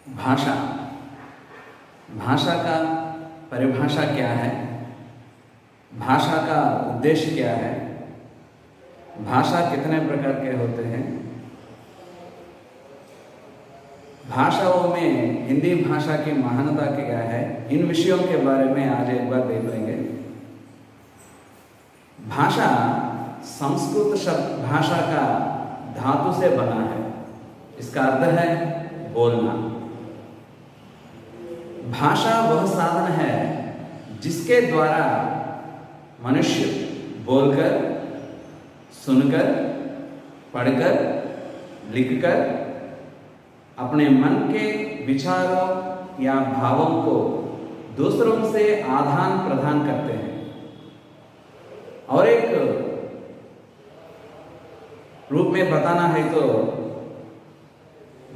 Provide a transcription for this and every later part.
भाषा भाषा का परिभाषा क्या है, भाषा का उद्देश्य क्या है, भाषा कितने प्रकार के होते हैं, भाषाओं में हिंदी भाषा की महानता क्या है, इन विषयों के बारे में आज एक बार देख लेंगे। भाषा संस्कृत शब्द भाषा का धातु से बना है। इसका अर्थ है बोलना। भाषा वह साधन है जिसके द्वारा मनुष्य बोलकर, सुनकर, पढ़कर, लिखकर अपने मन के विचारों या भावों को दूसरों से आदान प्रदान करते हैं और एक रूप में बताना है तो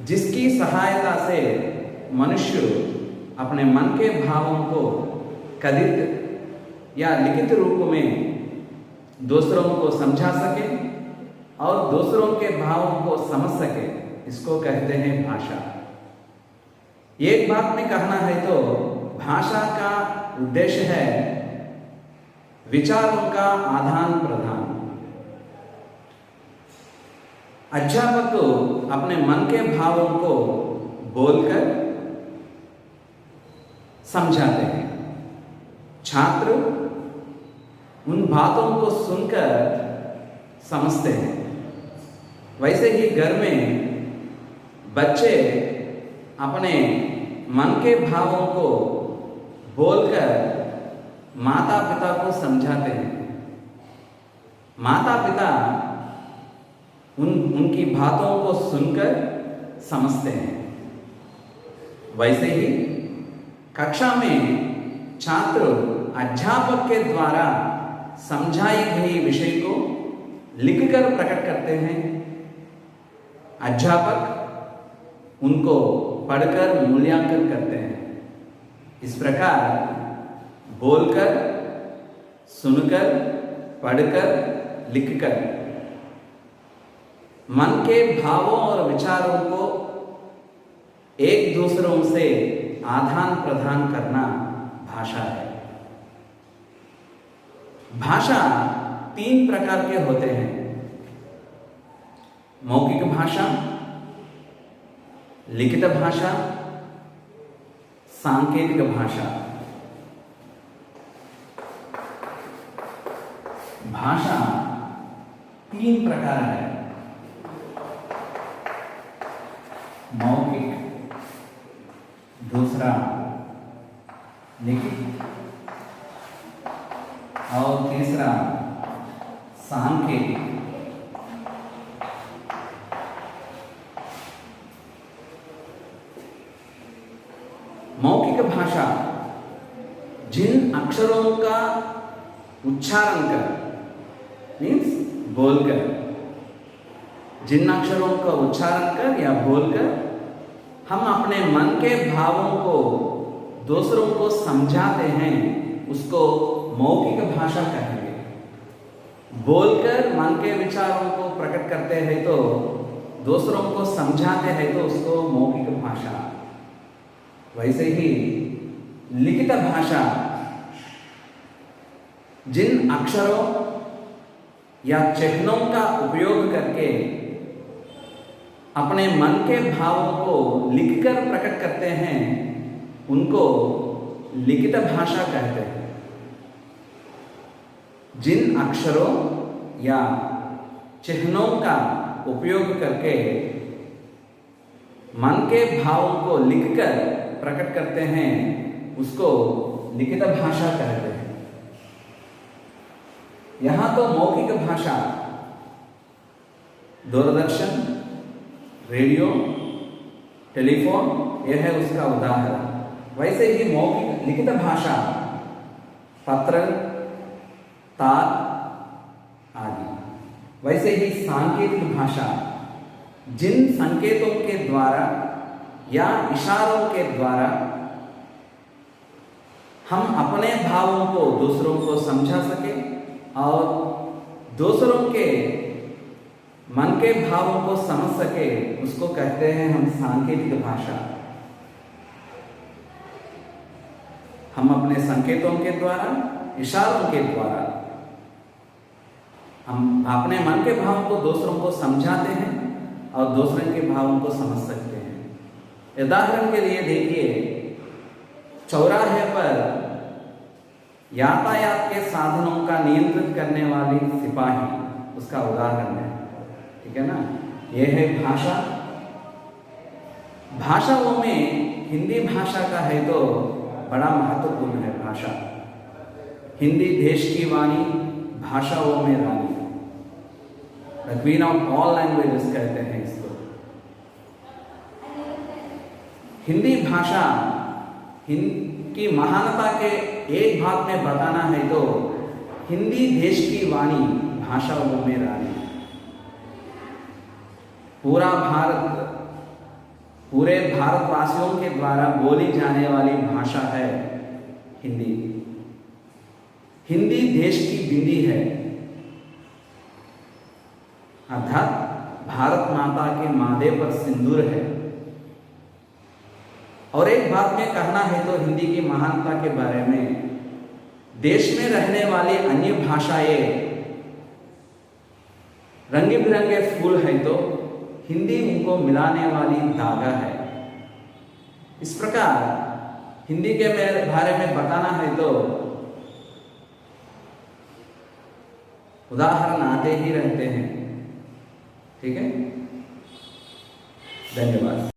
जिसकी सहायता से मनुष्य अपने मन के भावों को कथित या लिखित रूप में दूसरों को समझा सके और दूसरों के भावों को समझ सके, इसको कहते हैं भाषा। एक बात में कहना है तो भाषा का उद्देश्य है विचारों का आदान प्रदान। अध्यापक तो अपने मन के भावों को बोलकर समझाते हैं, छात्र उन बातों को सुनकर समझते हैं। वैसे ही घर में बच्चे अपने मन के भावों को बोलकर माता पिता को समझाते हैं। माता पिता उनकी बातों को सुनकर समझते हैं। वैसे ही कक्षा में छात्र अध्यापक के द्वारा समझाई गई विषय को लिखकर प्रकट करते हैं। अध्यापक उनको पढ़कर मूल्यांकन करते हैं। इस प्रकार बोलकर, सुनकर, पढ़कर, लिखकर मन के भावों और विचारों को एक दूसरों से आदान प्रदान करना भाषा है। भाषा 3 प्रकार के होते हैं: मौखिक भाषा, लिखित भाषा, सांकेतिक भाषा। भाषा 3 प्रकार है: मौखिक, दूसरा लिखित और तीसरा सांकेतिक। मौखिक भाषा जिन अक्षरों का उच्चारण कर मीन्स बोलकर, जिन अक्षरों का उच्चारण कर या बोलकर हम अपने मन के भावों को दूसरों को समझाते हैं, उसको मौखिक भाषा कहेंगे। बोलकर मन के विचारों को प्रकट करते हैं तो दूसरों को समझाते हैं तो उसको मौखिक भाषा। वैसे ही लिखित भाषा जिन अक्षरों या चिन्हों का उपयोग करके अपने मन के भावों को लिखकर प्रकट करते हैं, उनको लिखित भाषा कहते हैं। जिन अक्षरों या चिन्हों का उपयोग करके मन के भावों को लिखकर प्रकट करते हैं, उसको लिखित भाषा कहते हैं। यहाँ तो मौखिक भाषा दूरदर्शन, रेडियो, टेलीफोन, यह है उसका उदाहरण। वैसे ही मौखिक लिखित भाषा पत्र, तार आदि। वैसे ही सांकेतिक भाषा जिन संकेतों के द्वारा या इशारों के द्वारा हम अपने भावों को दूसरों को समझा सके और दूसरों के मन के भावों को समझ सके, उसको कहते हैं हम सांकेतिक भाषा। हम अपने संकेतों के द्वारा, इशारों के द्वारा हम अपने मन के भावों को दूसरों को समझाते हैं और दूसरों के भावों को समझ सकते हैं। उदाहरण के लिए देखिए, चौराहे पर यातायात के साधनों का नियंत्रित करने वाली सिपाही उसका उदाहरण है, ठीक है ना। यह है भाषा। भाषाओं में हिंदी भाषा का है तो बड़ा महत्वपूर्ण है भाषा। हिंदी देश की वाणी, भाषाओं में रानी, the queen of all languages कहते हैं इसको। हिंदी भाषा की महानता के एक भाग में बताना है तो हिंदी देश की वाणी, भाषाओं में रानी। पूरे भारतवासियों के द्वारा बोली जाने वाली भाषा है हिंदी। हिंदी देश की बिंदी है, अर्थात भारत माता के माथे पर सिंदूर है। और एक बात में कहना है तो हिंदी की महानता के बारे में, देश में रहने वाली अन्य भाषाएं रंगे बिरंगे फूल है तो हिंदी उनको मिलाने वाली धागा है। इस प्रकार हिंदी के बारे में बताना है तो उदाहरण आते ही रहते हैं, ठीक है। धन्यवाद।